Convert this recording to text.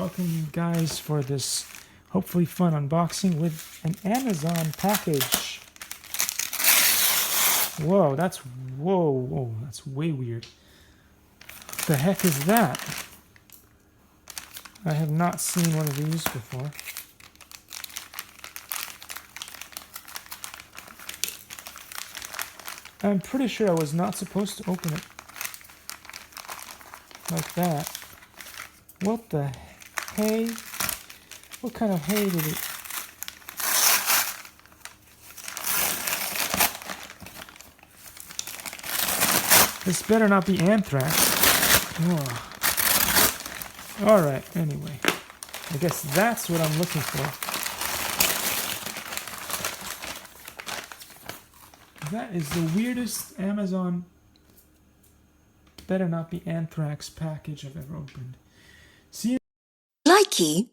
Welcome you guys for this hopefully fun unboxing with an Amazon package. Whoa, that's way weird. What the heck is that? I have not seen one of these before. I'm pretty sure I was not supposed to open it like that. What the hay? What kind of hay did it? This better not be anthrax. Oh. Alright, anyway. I guess that's what I'm looking for. That is the weirdest Amazon better not be anthrax package I've ever opened. See you. Likey.